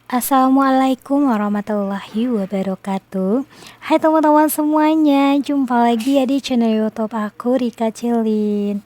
Assalamualaikum warahmatullahi wabarakatuh. Hai teman-teman semuanya, jumpa lagi ya di channel YouTube aku, Rika Cilin.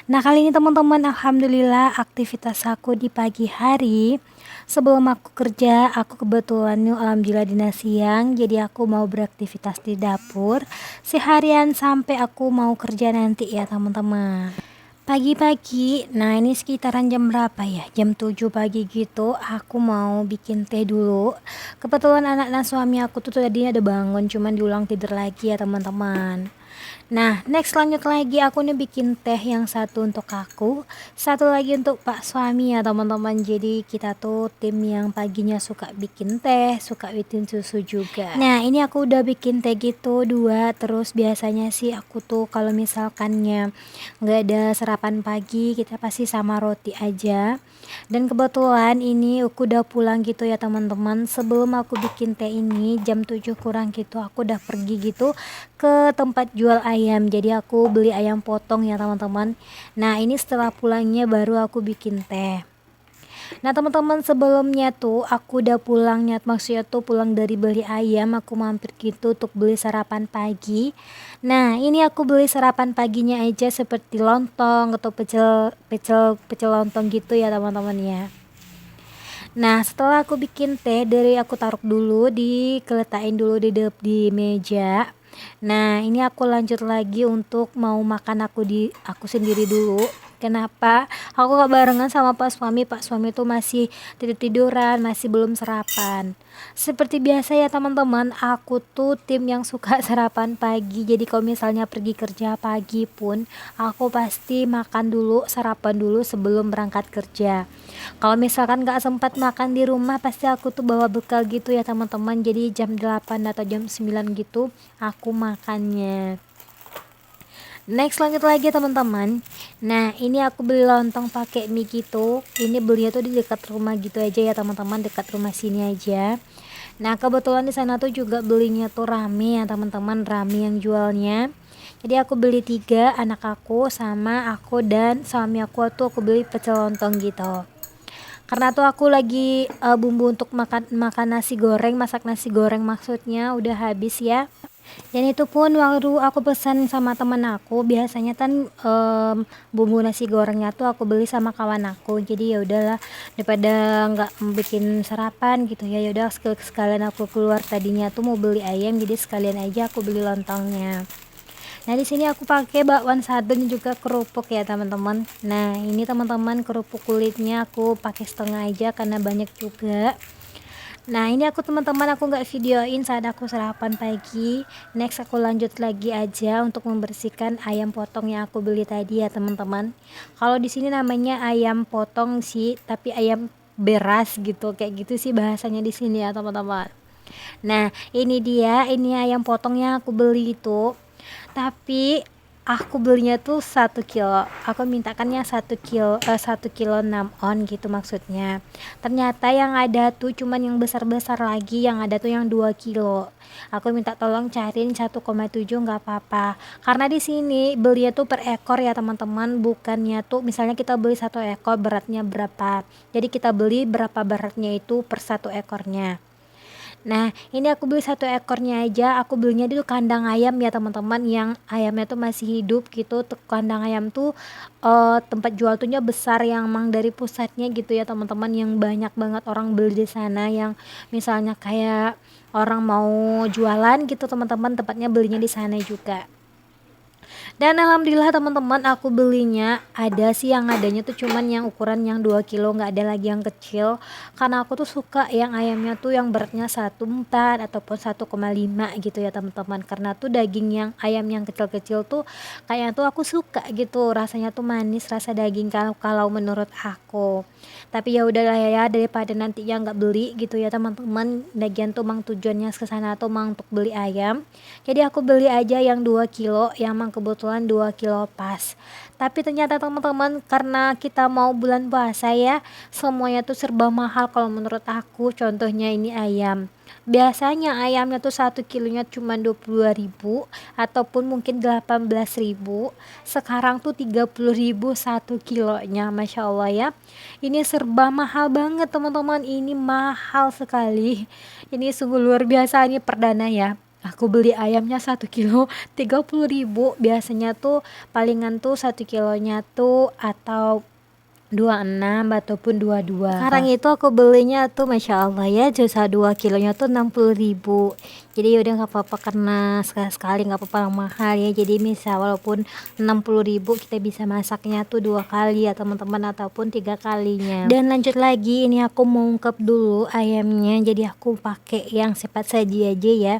Nah, kali ini teman-teman, alhamdulillah aktivitas aku di pagi hari sebelum aku kerja, aku kebetulan nih alhamdulillah dinas siang, jadi aku mau beraktivitas di dapur seharian sampai aku mau kerja nanti ya teman-teman. Pagi-pagi, nah ini sekitaran jam berapa ya? Jam 7 pagi gitu, aku mau bikin teh dulu. Kebetulan anak suami aku tuh tadinya ada bangun, cuman diulang tidur lagi ya teman-teman. Nah, next lanjut lagi aku nih bikin teh yang satu untuk aku, satu lagi untuk Pak suami ya teman-teman. Jadi kita tuh tim yang paginya suka bikin teh, suka bikin susu juga. Nah, ini aku udah bikin teh gitu dua, terus biasanya sih aku tuh kalau misalkannya nggak ada sarapan pagi, kita pasti sama roti aja. Dan kebetulan ini aku udah pulang gitu ya teman-teman. Sebelum aku bikin teh ini jam 7 kurang gitu aku udah pergi gitu ke tempat jual ayam. Jadi aku beli ayam potong ya teman-teman. Nah, ini setelah pulangnya baru aku bikin teh. Nah teman-teman, sebelumnya tuh aku udah pulangnya, maksudnya tuh pulang dari beli ayam, aku mampir gitu untuk beli sarapan pagi. Nah ini aku beli sarapan paginya aja seperti lontong atau pecel pecel pecel lontong gitu ya teman-teman ya. Nah setelah aku bikin teh, dari aku taruh dulu, dikeletakin dulu di meja. Nah ini aku lanjut lagi untuk mau makan aku sendiri dulu. Kenapa aku gak barengan sama Pak suami? Pak suami tuh masih tiduran, masih belum sarapan. Seperti biasa ya teman-teman, aku tuh tim yang suka sarapan pagi. Jadi kalau misalnya pergi kerja pagi pun, aku pasti makan dulu, sarapan dulu sebelum berangkat kerja. Kalau misalkan gak sempat makan di rumah, pasti aku tuh bawa bekal gitu ya teman-teman. Jadi jam 8 atau jam 9 gitu aku makannya. Next lanjut lagi teman-teman. Nah ini aku beli lontong pakai mie gitu. Ini belinya tuh di dekat rumah gitu aja ya teman-teman, dekat rumah sini aja. Nah kebetulan di sana tuh juga belinya tuh rame ya teman-teman, rame yang jualnya. Jadi aku beli 3, anak aku sama aku dan suami aku beli pecel lontong gitu. Karena tuh aku lagi bumbu untuk makan nasi goreng, masak nasi goreng maksudnya udah habis ya. Dan itu pun waktu aku pesan sama temen aku, biasanya kan bumbu nasi gorengnya tuh aku beli sama kawan aku. Jadi ya udahlah, daripada nggak bikin sarapan gitu ya, yaudah sekalian aku keluar, tadinya tuh mau beli ayam, jadi sekalian aja aku beli lontongnya. Nah di sini aku pakai bakwan sadun juga kerupuk ya teman-teman. Nah ini teman-teman, kerupuk kulitnya aku pakai setengah aja karena banyak juga. Nah ini aku teman-teman, aku nggak videoin saat aku sarapan pagi. Next aku lanjut lagi aja untuk membersihkan ayam potong yang aku beli tadi ya teman-teman. Kalau di sini namanya ayam potong sih, tapi ayam beras gitu, kayak gitu sih bahasanya di sini ya teman-teman. Nah ini dia, ini ayam potongnya aku beli itu, tapi aku belinya tuh 1 kilo, aku mintakannya 1 kilo 6 on gitu maksudnya. Ternyata yang ada tuh cuman yang besar-besar lagi, yang ada tuh yang 2 kilo. Aku minta tolong cariin 1,7, nggak apa-apa, karena di sini belinya tuh per ekor ya teman-teman, bukannya tuh misalnya kita beli 1 ekor beratnya berapa, jadi kita beli berapa beratnya itu per 1 ekornya. Nah ini aku beli 1 ekornya aja, aku belinya di kandang ayam ya teman-teman, yang ayamnya tuh masih hidup gitu. Tuh kandang ayam tuh tempat jual tuhnya besar, yang emang dari pusatnya gitu ya teman-teman, yang banyak banget orang beli di sana, yang misalnya kayak orang mau jualan gitu teman-teman, tempatnya belinya di sana juga. Dan alhamdulillah teman-teman, aku belinya ada sih, yang adanya tuh cuman yang ukuran yang 2 kilo, nggak ada lagi yang kecil. Karena aku tuh suka yang ayamnya tuh yang beratnya 1,4 ataupun 1,5 gitu ya teman-teman. Karena tuh daging yang ayam yang kecil-kecil tuh kayaknya tuh aku suka gitu, rasanya tuh manis rasa daging kalau menurut aku. Tapi ya udahlah ya, daripada nantinya nggak beli gitu ya teman-teman. Lagian tuh mang tujuannya ke sana tuh mang untuk beli ayam. Jadi aku beli aja yang 2 kilo, yang mang kebetulan 2 kilo pas. Tapi ternyata teman-teman, karena kita mau bulan puasa ya, semuanya tuh serba mahal kalau menurut aku. Contohnya ini ayam. Biasanya ayamnya tuh 1 kilonya cuma 22.000 ataupun mungkin 18.000. Sekarang tuh 30.000 1 kilonya, Masya Allah ya. Ini serba mahal banget teman-teman, ini mahal sekali. Ini sungguh luar biasa, ini perdana ya. Aku beli ayamnya 1 kilo 30.000. Biasanya tuh palingan tuh 1 kilonya tuh atau 26 ataupun 22. Sekarang itu aku belinya tuh Masya Allah ya, jasa 2 kilonya tuh 60.000. Jadi udah nggak apa-apa karena sekali-sekali nggak apa-apa mahal ya. Jadi misal walaupun 60.000 kita bisa masaknya tuh 2 kali ya teman-teman, ataupun 3 kalinya. Dan lanjut lagi, ini aku mau ungkep dulu ayamnya. Jadi aku pakai yang cepat saji aja ya.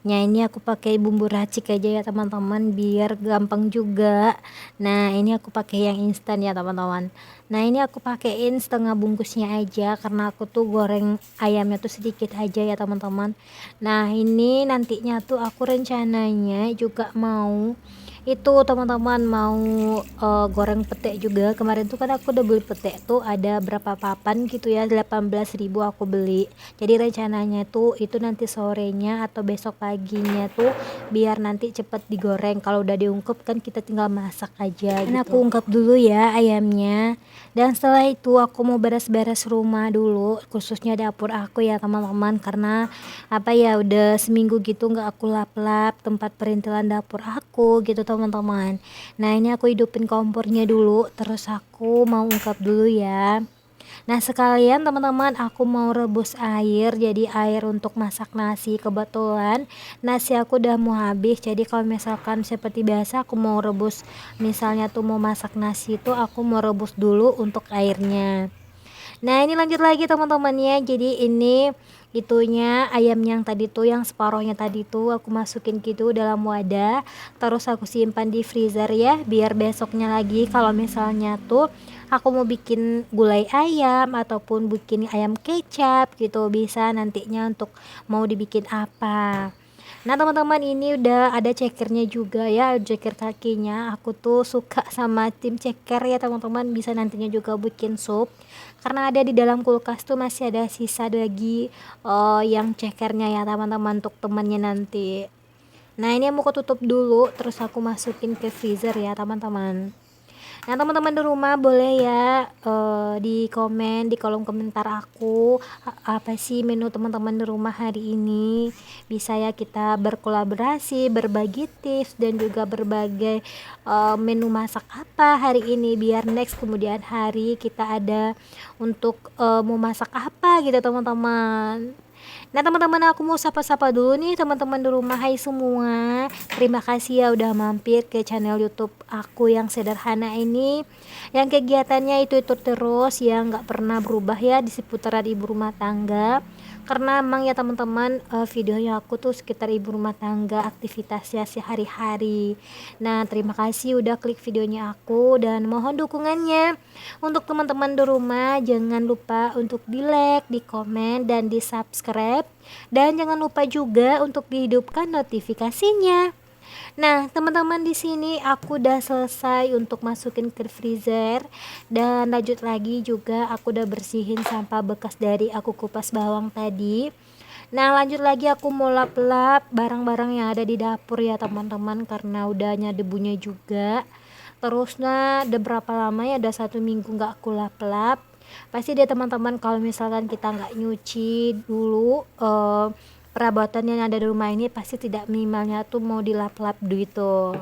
Nah ini aku pakai bumbu racik aja ya teman-teman, biar gampang juga. Nah ini aku pakai yang instan ya teman-teman. Nah ini aku pakein setengah bungkusnya aja karena aku tuh goreng ayamnya tuh sedikit aja ya teman-teman. Nah ini nantinya tuh aku rencananya juga mau itu teman-teman, mau goreng pete juga. Kemarin tuh kan aku udah beli pete tuh ada berapa papan gitu ya, 18.000 aku beli. Jadi rencananya tuh itu nanti sorenya atau besok paginya tuh biar nanti cepet digoreng. Kalau udah diungkep kan kita tinggal masak aja gitu. Aku ungkep dulu ya ayamnya. Dan setelah itu aku mau beres-beres rumah dulu, khususnya dapur aku ya teman-teman, karena apa ya, udah seminggu gitu nggak aku lap-lap tempat perintilan dapur aku gitu teman-teman. Nah ini aku hidupin kompornya dulu, terus aku mau ungkap dulu ya. Nah sekalian teman-teman, aku mau rebus air, jadi air untuk masak nasi. Kebetulan nasi aku udah mau habis, jadi kalau misalkan seperti biasa aku mau rebus, misalnya tuh mau masak nasi itu aku mau rebus dulu untuk airnya. Nah ini lanjut lagi teman-teman ya, jadi ini itunya ayam yang tadi tuh, yang separohnya tadi tuh aku masukin gitu dalam wadah, terus aku simpan di freezer ya, biar besoknya lagi kalau misalnya tuh aku mau bikin gulai ayam ataupun bikin ayam kecap gitu, bisa nantinya untuk mau dibikin apa. Nah teman-teman, ini udah ada cekernya juga ya, ceker kakinya. Aku tuh suka sama tim ceker ya teman-teman, bisa nantinya juga bikin sup. Karena ada di dalam kulkas tuh masih ada sisa lagi yang cekernya ya teman-teman, untuk temannya nanti. Nah ini mau aku tutup dulu, terus aku masukin ke freezer ya teman-teman. Nah teman-teman di rumah boleh ya di komen di kolom komentar aku, apa sih menu teman-teman di rumah hari ini. Bisa ya kita berkolaborasi, berbagi tips dan juga berbagai menu masak apa hari ini, biar next kemudian hari kita ada untuk mau masak apa gitu teman-teman. Nah teman-teman, aku mau sapa-sapa dulu nih teman-teman di rumah. Hai semua, terima kasih ya udah mampir ke channel YouTube aku yang sederhana ini, yang kegiatannya itu terus, yang nggak pernah berubah ya di seputaran ibu rumah tangga. Karena emang ya teman-teman, videonya aku tuh sekitar ibu rumah tangga, aktivitasnya sehari-hari. Nah terima kasih udah klik videonya aku, dan mohon dukungannya. Untuk teman-teman di rumah, jangan lupa untuk di like, di komen, dan di subscribe. Dan jangan lupa juga untuk dihidupkan notifikasinya. Nah, teman-teman, di sini aku udah selesai untuk masukin ke freezer, dan lanjut lagi juga aku udah bersihin sampah bekas dari aku kupas bawang tadi. Nah, lanjut lagi aku mau lap-lap barang-barang yang ada di dapur ya teman-teman, karena udahnya debunya juga. Terusnya udah berapa lama ya, udah 1 minggu nggak aku lap-lap. Pasti deh teman-teman, kalau misalkan kita nggak nyuci dulu perabotan yang ada di rumah ini, pasti tidak minimalnya tuh mau dilap-lap gitu.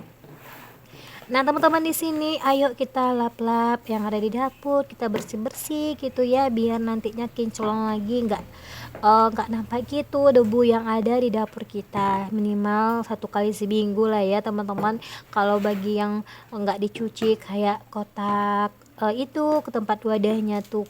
Nah teman-teman, di sini ayo kita lap-lap yang ada di dapur, kita bersih-bersih gitu ya, biar nantinya kinclong lagi, nggak nampak gitu debu yang ada di dapur kita. Minimal 1 kali seminggu lah ya teman-teman. Kalau bagi yang nggak dicuci kayak kotak itu ke tempat wadahnya tuh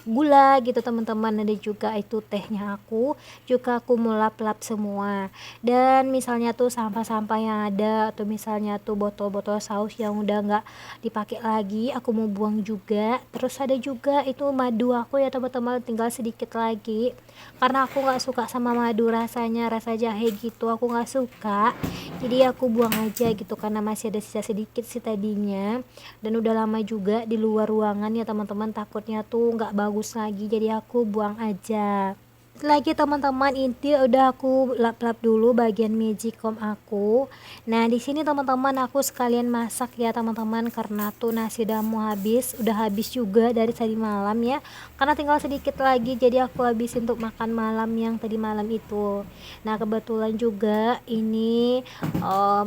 gula gitu teman-teman, ada juga itu tehnya aku juga aku mau lap-lap semua. Dan misalnya tuh sampah-sampah yang ada, atau misalnya tuh botol-botol saus yang udah nggak dipakai lagi, aku mau buang juga. Terus ada juga itu madu aku ya teman-teman, tinggal sedikit lagi, karena aku nggak suka sama madu, rasanya rasa jahe gitu aku nggak suka, jadi aku buang aja gitu, karena masih ada sisa sedikit sih tadinya, dan udah lama juga di luar ruangan ya teman-teman, takutnya tuh nggak bagus lagi, jadi aku buang aja. lanjut lagi teman-teman, ini udah aku lap-lap dulu bagian magicom aku. Nah di sini teman-teman aku sekalian masak ya teman-teman, karena tuh nasi udah mau habis, udah habis juga dari tadi malam ya, karena tinggal sedikit lagi, jadi aku habisin untuk makan malam yang tadi malam itu. Nah kebetulan juga ini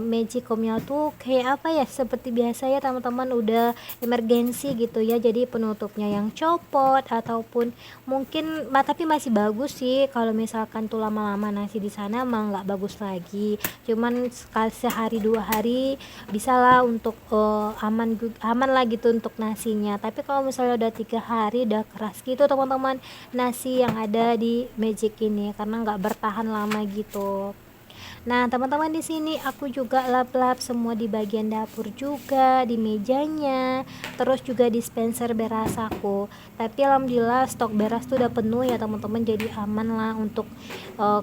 magicomnya tuh kayak apa ya, seperti biasa ya teman-teman, udah emergensi gitu ya, jadi penutupnya yang copot ataupun mungkin tapi masih bagus sih. Kalau misalkan tuh lama-lama nasi di sana mah nggak bagus lagi, cuman sekali sehari 2 hari bisa lah untuk aman lah gitu untuk nasinya. Tapi kalau misalnya udah 3 hari udah keras gitu teman-teman nasi yang ada di magic ini, karena nggak bertahan lama gitu. Nah teman-teman di sini aku juga lap-lap semua di bagian dapur juga, di mejanya, terus juga dispenser beras aku. Tapi alhamdulillah stok beras tuh udah penuh ya teman-teman, jadi aman lah untuk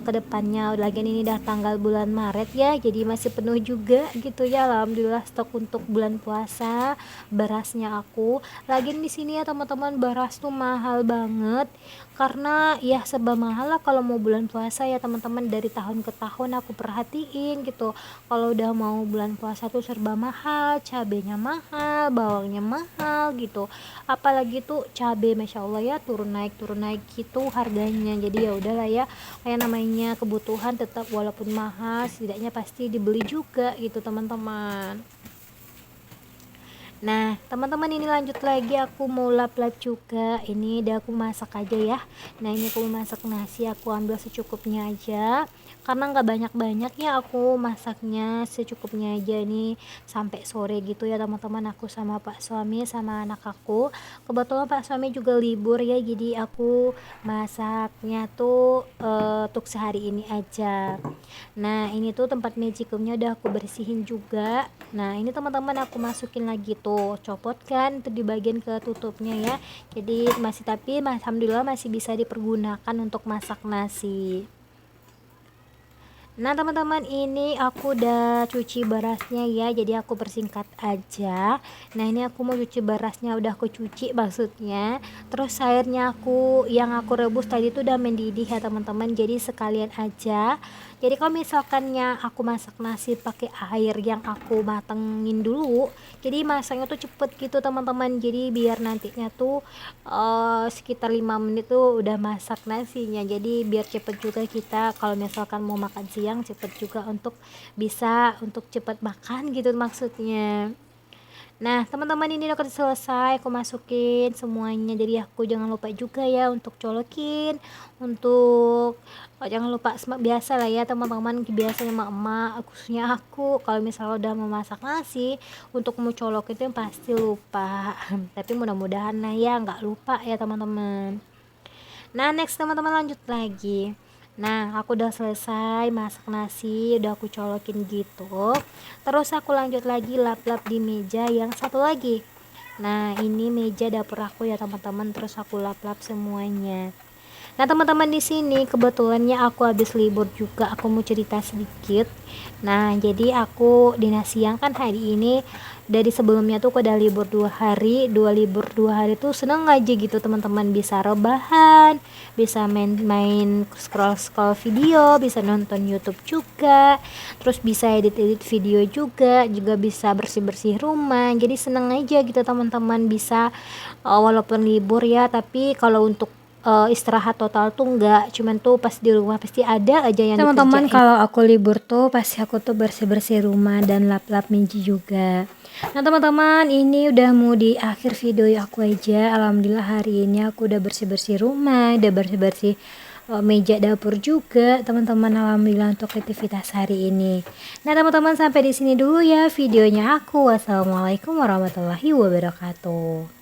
kedepannya. Lagian ini udah tanggal bulan Maret ya, jadi masih penuh juga gitu ya. Alhamdulillah stok untuk bulan puasa berasnya aku. Lagian di sini ya teman-teman beras tuh mahal banget, karena ya serba mahal lah kalau mau bulan puasa ya teman-teman. Dari tahun ke tahun aku perhatiin gitu, kalau udah mau bulan puasa tuh serba mahal, cabenya mahal, bawangnya mahal gitu. Apalagi tuh cabe masya Allah ya, turun naik gitu harganya. Jadi ya udahlah ya, kayak namanya kebutuhan tetap walaupun mahal setidaknya pasti dibeli juga gitu teman-teman. Nah teman-teman ini lanjut lagi, aku mau lap-lap juga. Ini udah aku masak aja ya. Nah ini aku masak nasi, aku ambil secukupnya aja, karena nggak banyak-banyak ya, aku masaknya secukupnya aja nih sampai sore gitu ya teman-teman. Aku sama pak suami sama anak aku, kebetulan pak suami juga libur ya, jadi aku masaknya tuh untuk sehari ini aja. Nah ini tuh tempat magicomnya udah aku bersihin juga. Nah ini teman-teman aku masukin lagi tuh, copot kan itu di bagian ketutupnya ya, jadi masih, tapi alhamdulillah masih bisa dipergunakan untuk masak nasi. Nah teman-teman ini aku udah cuci berasnya ya, jadi aku persingkat aja. Nah ini aku mau cuci berasnya, udah aku cuci maksudnya. Terus airnya yang aku rebus tadi tuh udah mendidih ya teman-teman, jadi sekalian aja. Jadi kalau misalkannya aku masak nasi pakai air yang aku matengin dulu, jadi masaknya tuh cepet gitu teman-teman. Jadi biar nantinya tuh sekitar 5 menit tuh udah masak nasinya, jadi biar cepet juga kita kalau misalkan mau makan siang, cepet juga untuk bisa untuk cepet makan gitu maksudnya. Nah teman-teman ini udah selesai, aku masukin semuanya, jadi aku jangan lupa juga ya untuk colokin, untuk jangan lupa biasa lah ya teman-teman, biasanya emak-emak khususnya aku kalau misalnya udah memasak nasi untuk mau colok itu yang pasti lupa tapi mudah-mudahan lah ya nggak lupa ya teman-teman. Nah next teman-teman lanjut lagi. Nah aku udah selesai masak nasi, udah aku colokin gitu, terus aku lanjut lagi lap-lap di meja yang satu lagi. Nah ini meja dapur aku ya teman-teman, terus aku lap-lap semuanya. Nah teman-teman di sini kebetulannya aku habis libur juga, aku mau cerita sedikit. Nah jadi aku dinas siang kan hari ini, dari sebelumnya tuh aku udah libur 2 hari, libur 2 hari tuh seneng aja gitu teman-teman, bisa rebahan, bisa main-main scroll video, bisa nonton YouTube juga, terus bisa edit-edit video juga bisa bersih-bersih rumah. Jadi seneng aja gitu teman-teman, bisa walaupun libur ya, tapi kalau untuk istirahat total tuh enggak, cuman tuh pas di rumah pasti ada aja yang teman-teman dikerjain. Kalau aku libur tuh pasti aku tuh bersih-bersih rumah dan lap-lap meja juga. Nah teman-teman ini udah mau di akhir video aku aja. Alhamdulillah hari ini aku udah bersih-bersih rumah, udah bersih-bersih meja dapur juga teman-teman. Alhamdulillah untuk aktivitas hari ini. Nah teman-teman sampai di sini dulu ya videonya aku. Wassalamualaikum warahmatullahi wabarakatuh.